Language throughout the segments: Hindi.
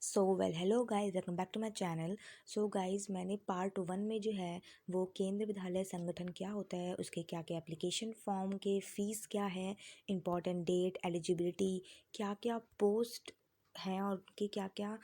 Hello guys, welcome back to my channel. Guys, मैंने पार्ट 1 में जो है वो केंद्र विद्यालय संगठन क्या होता है, उसके क्या क्या एप्लीकेशन फॉर्म के फ़ीस क्या है, इम्पॉर्टेंट डेट, एलिजिबिलिटी, क्या क्या पोस्ट हैं और उनके क्या क्या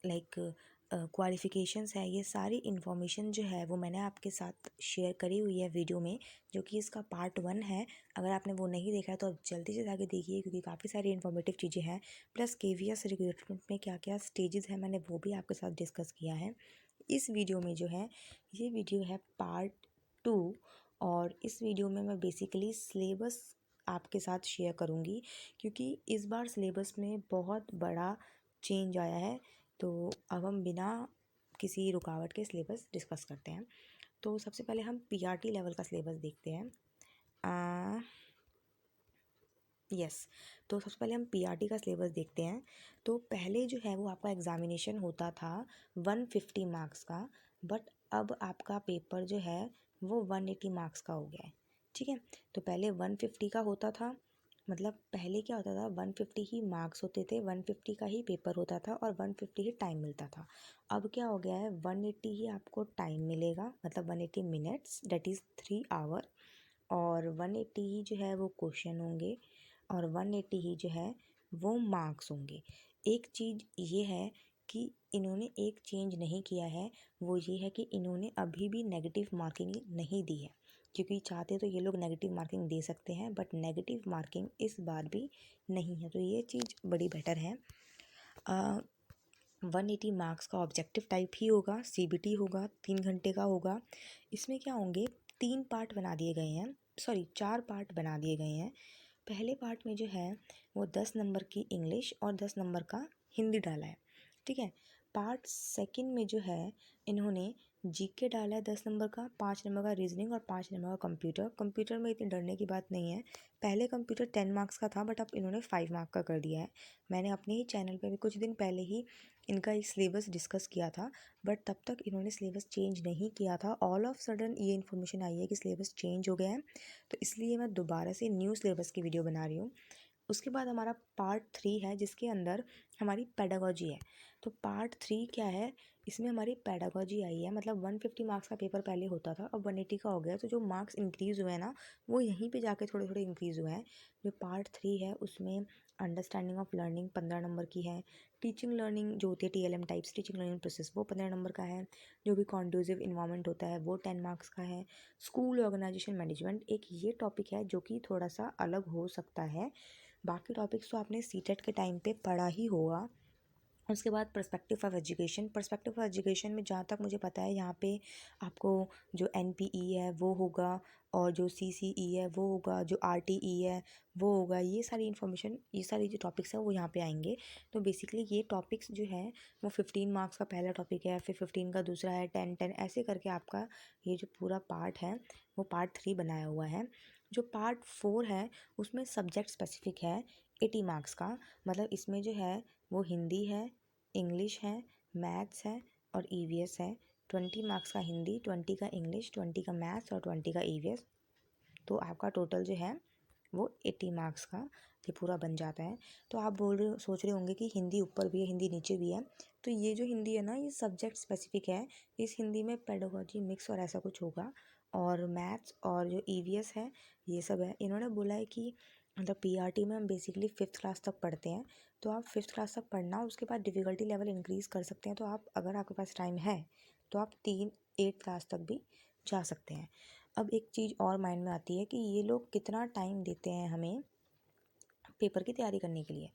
लाइक क्वालिफ़िकेशंस है, ये सारी इन्फॉर्मेशन जो है वो मैंने आपके साथ शेयर करी हुई है वीडियो में, जो कि इसका पार्ट 1 है। अगर आपने वो नहीं देखा है तो आप जल्दी से जाके देखिए, क्योंकि काफ़ी सारी इन्फॉर्मेटिव चीज़ें हैं। प्लस केवीएस रिक्रूटमेंट में क्या क्या स्टेजेस हैं, मैंने वो भी आपके साथ डिस्कस किया है। इस वीडियो में जो है, ये वीडियो है पार्ट 2, और इस वीडियो में मैं बेसिकली सिलेबस आपके साथ शेयर करूँगी, क्योंकि इस बार सिलेबस में बहुत बड़ा चेंज आया है। तो अब हम बिना किसी रुकावट के सिलेबस डिस्कस करते हैं। तो सबसे पहले हम पीआरटी लेवल का सिलेबस देखते हैं। तो सबसे पहले हम पीआरटी का सिलेबस देखते हैं। तो पहले जो है वो आपका एग्ज़ामिनेशन होता था 150 मार्क्स का, बट अब आपका पेपर जो है वो 180 मार्क्स का हो गया है। ठीक है, तो पहले 150 का होता था, मतलब पहले क्या होता था, 150 ही मार्क्स होते थे, 150 का ही पेपर होता था और 150 ही टाइम मिलता था। अब क्या हो गया है, 180 ही आपको टाइम मिलेगा, मतलब 180 मिनट्स, डेट इज़ 3 आवर, और 180 ही जो है वो क्वेश्चन होंगे, और 180 ही जो है वो मार्क्स होंगे। एक चीज़ ये है कि इन्होंने एक चेंज नहीं किया है, वो ये है कि इन्होंने अभी भी नेगेटिव मार्किंग नहीं दी है, क्योंकि चाहते तो ये लोग नेगेटिव मार्किंग दे सकते हैं, बट नेगेटिव मार्किंग इस बार भी नहीं है, तो ये चीज़ बड़ी बेटर है। 180 मार्क्स का ऑब्जेक्टिव टाइप ही होगा, सीबीटी होगा, 3 घंटे का होगा। इसमें क्या होंगे, 3 पार्ट बना दिए गए हैं, सॉरी 4 पार्ट बना दिए गए हैं। पहले पार्ट में जो है वो 10 नंबर की इंग्लिश और 10 नंबर का हिंदी डाला है। ठीक है, पार्ट सेकंड में जो है इन्होंने जीके डाला है 10 नंबर का, 5 नंबर का रीजनिंग और 5 नंबर का कंप्यूटर। कंप्यूटर में इतनी डरने की बात नहीं है, पहले कंप्यूटर 10 मार्क्स का था, बट अब इन्होंने 5 मार्क का कर दिया है। मैंने अपने ही चैनल पे भी कुछ दिन पहले ही इनका एक सिलेबस डिस्कस किया था, बट तब तक इन्होंने सिलेबस चेंज नहीं किया था। ऑल ऑफ सडन ये इन्फॉर्मेशन आई है कि सिलेबस चेंज हो गया है, तो इसलिए मैं दोबारा से न्यू सिलेबस की वीडियो बना रही हूँ। उसके बाद हमारा पार्ट 3 है, जिसके अंदर हमारी पेडागोजी है। तो पार्ट 3 क्या है, इसमें हमारी पेडागोजी आई है, मतलब 150 मार्क्स का पेपर पहले होता था, अब 180 का हो गया, तो जो मार्क्स इंक्रीज़ हुए हैं ना, वो यहीं पे जाके थोड़े थोड़े इंक्रीज़ हुए हैं। जो पार्ट 3 है उसमें अंडरस्टैंडिंग ऑफ लर्निंग 15 नंबर की है, टीचिंग लर्निंग जो होती है TLM types, teaching learning process, वो 15 नंबर का है, जो भी कॉन्ड्यूसिव इन्वायरमेंट होता है वो 10 मार्क्स का है। स्कूल ऑर्गेनाइजेशन मैनेजमेंट एक ये टॉपिक है जो कि थोड़ा सा अलग हो सकता है, बाकी टॉपिक्स तो आपने सीटेट के टाइम पे पढ़ा ही होगा। उसके बाद perspective of education, perspective of education में जहाँ तक मुझे पता है, यहाँ पे आपको जो एनपीई है वो होगा, और जो सीसीई है वो होगा, जो आरटीई है वो होगा। ये सारी इन्फॉर्मेशन, ये सारी जो टॉपिक्स हैं वो यहाँ पे आएंगे। तो बेसिकली ये टॉपिक्स जो है वो 15 मार्क्स का पहला टॉपिक है, फिर 15 का दूसरा है, 10 ऐसे करके आपका ये जो पूरा पार्ट है वो पार्ट 3 बनाया हुआ है। जो पार्ट 4 है उसमें सब्जेक्ट स्पेसिफिक है, 80 मार्क्स का, मतलब इसमें जो है वो हिंदी है, इंग्लिश है, मैथ्स है और ईवीएस है। 20 मार्क्स का हिंदी, 20 का इंग्लिश, 20 का मैथ्स और 20 का ईवीएस। तो आपका टोटल जो है वो 80 मार्क्स का ये पूरा बन जाता है। तो आप सोच रहे होंगे कि हिंदी ऊपर भी है, हिंदी नीचे भी है। तो ये जो हिंदी है ना, ये सब्जेक्ट स्पेसिफिक है। इस हिंदी में पेडागोजी मिक्स और ऐसा कुछ होगा, और मैथ्स और जो ईवीएस है ये सब है। इन्होंने बोला है कि मतलब पीआरटी में हम बेसिकली 5th क्लास तक पढ़ते हैं, तो आप 5th क्लास तक पढ़ना, उसके बाद डिफ़िकल्टी लेवल इंक्रीज़ कर सकते हैं। तो आप, अगर आपके पास टाइम है तो आप 8th क्लास तक भी जा सकते हैं। अब एक चीज़ और माइंड में आती है कि ये लोग कितना टाइम देते हैं हमें पेपर की तैयारी करने के लिए।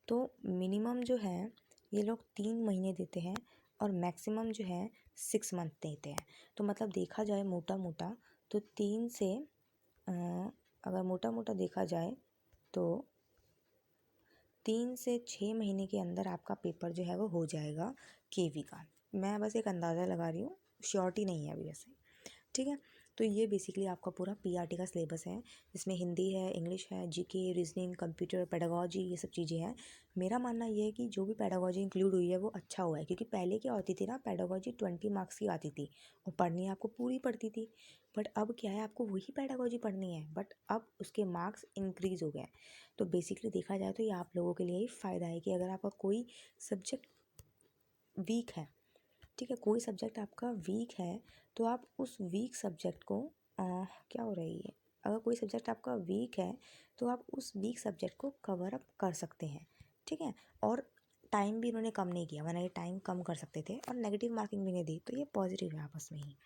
तो मिनिमम जो है ये लोग 3 महीने देते हैं, और मैक्सिमम जो है 6 मंथ देते हैं। तो मतलब देखा जाए मोटा मोटा, तो 3 से अगर मोटा मोटा देखा जाए तो 3 से 6 महीने के अंदर आपका पेपर जो है वो हो जाएगा केवी का। मैं बस एक अंदाज़ा लगा रही हूँ, श्योरिटी नहीं है अभी वैसे। ठीक है, तो ये बेसिकली आपका पूरा पीआरटी का सिलेबस है, जिसमें हिंदी है, इंग्लिश है, जीके, रीजनिंग, कंप्यूटर, पेडागोजी, ये सब चीज़ें हैं। मेरा मानना ये है कि जो भी पेडागोजी इंक्लूड हुई है वो अच्छा हुआ है, क्योंकि पहले क्या होती थी ना, पेडागोजी 20 मार्क्स की आती थी और पढ़नी आपको पूरी पड़ती थी। बट अब क्या है, आपको वही पेडागोजी पढ़नी है, बट अब उसके मार्क्स इंक्रीज़ हो गए हैं। तो बेसिकली देखा जाए तो ये आप लोगों के लिए ही फ़ायदा है कि अगर आपका कोई सब्जेक्ट वीक है, ठीक है, कोई सब्जेक्ट आपका वीक है, तो आप उस वीक सब्जेक्ट को क्या हो रही है, अगर कोई सब्जेक्ट आपका वीक है तो आप उस वीक सब्जेक्ट को कवर अप कर सकते हैं, ठीक है। और टाइम भी इन्होंने कम नहीं किया, वरना ये टाइम कम कर सकते थे, और नेगेटिव मार्किंग भी नहीं दी, तो ये पॉजिटिव है आपस में ही।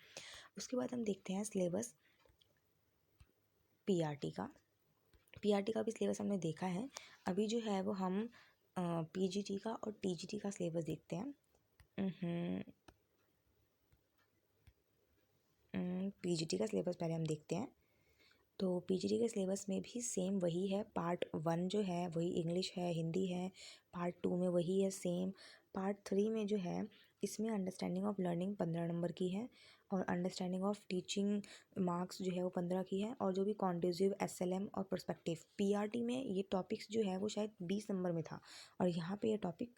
उसके बाद हम देखते हैं सिलेबस पीआरटी का। पीआरटी का भी सिलेबस हमने देखा है। अभी जो है वो हम पीजीटी का और टीजीटी का सिलेबस देखते हैं। पीजीटी का सिलेबस पहले हम देखते हैं। तो पीजीटी के सिलेबस में भी सेम वही है। पार्ट 1 जो है वही इंग्लिश है, हिंदी है। पार्ट 2 में वही है सेम। पार्ट 3 में जो है, इसमें अंडरस्टैंडिंग ऑफ लर्निंग 15 नंबर की है, और अंडरस्टैंडिंग ऑफ टीचिंग मार्क्स जो है वो 15 की है, और जो भी कॉन्ड्यूसिव, एसएलएम और पर्सपेक्टिव। पीआरटी में ये टॉपिक्स जो है वो शायद 20 नंबर में था, और यहाँ पे ये टॉपिक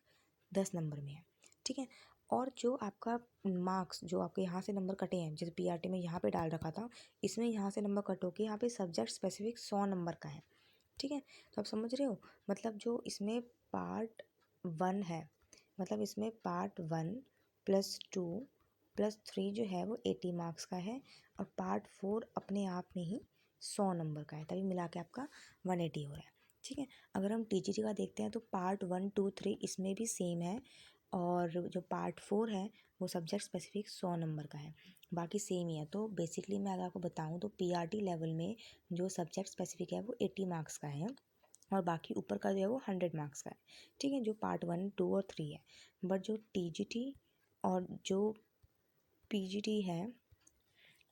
10 नंबर में है, ठीक है। और जो आपका मार्क्स, जो आपके यहाँ से नंबर कटे हैं, जैसे पीआरटी में यहाँ पे डाल रखा था, इसमें यहाँ से नंबर कट होके यहाँ पे सब्जेक्ट स्पेसिफिक 100 नंबर का है, ठीक है। तो आप समझ रहे हो, मतलब जो इसमें पार्ट 1 है, मतलब इसमें पार्ट 1 +2 +3 जो है वो 80 मार्क्स का है, और पार्ट 4 अपने आप में ही 100 नंबर का है, तभी मिला के आपका 180 हो रहा है, ठीक है। अगर हम टीजीटी का देखते हैं तो पार्ट 1, 2, 3 इसमें भी सेम है, और जो पार्ट 4 है वो सब्जेक्ट स्पेसिफिक 100 नंबर का है, बाकी सेम ही है। तो बेसिकली मैं अगर आपको बताऊं तो पीआरटी लेवल में जो सब्जेक्ट स्पेसिफिक है वो 80 मार्क्स का है, और बाकी ऊपर का जो है वो 100 मार्क्स का है, ठीक है, जो पार्ट 1, 2 और 3 है। बट जो टीजीटी और जो पीजीटी है,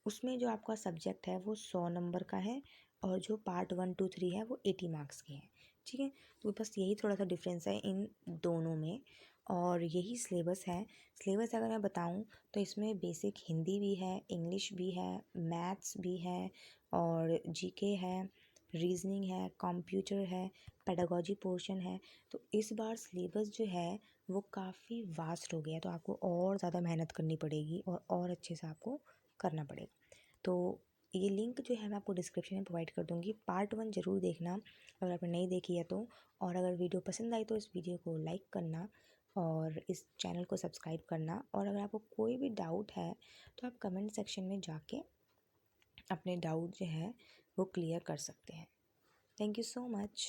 उसमें जो आपका सब्जेक्ट है वो 100 नंबर का है, और जो पार्ट 1, 2, 3 है वो 80 मार्क्स के हैं, ठीक है। तो बस यही थोड़ा सा डिफरेंस है इन दोनों में, और यही सिलेबस है। सिलेबस अगर मैं बताऊं तो इसमें बेसिक हिंदी भी है, इंग्लिश भी है, मैथ्स भी है, और जीके है, रीजनिंग है, कंप्यूटर है, पेडागोजी पोर्शन है। तो इस बार सिलेबस जो है वो काफ़ी वास्ट हो गया है, तो आपको और ज़्यादा मेहनत करनी पड़ेगी, और अच्छे से आपको करना पड़ेगा। तो ये लिंक जो है मैं आपको डिस्क्रिप्शन में प्रोवाइड कर दूँगी। पार्ट 1 ज़रूर देखना अगर आपने नहीं देखी है तो, और अगर वीडियो पसंद आई तो इस वीडियो को लाइक करना, और इस चैनल को सब्सक्राइब करना, और अगर आपको कोई भी डाउट है तो आप कमेंट सेक्शन में जाके अपने डाउट जो है वो क्लियर कर सकते हैं। Thank you so much.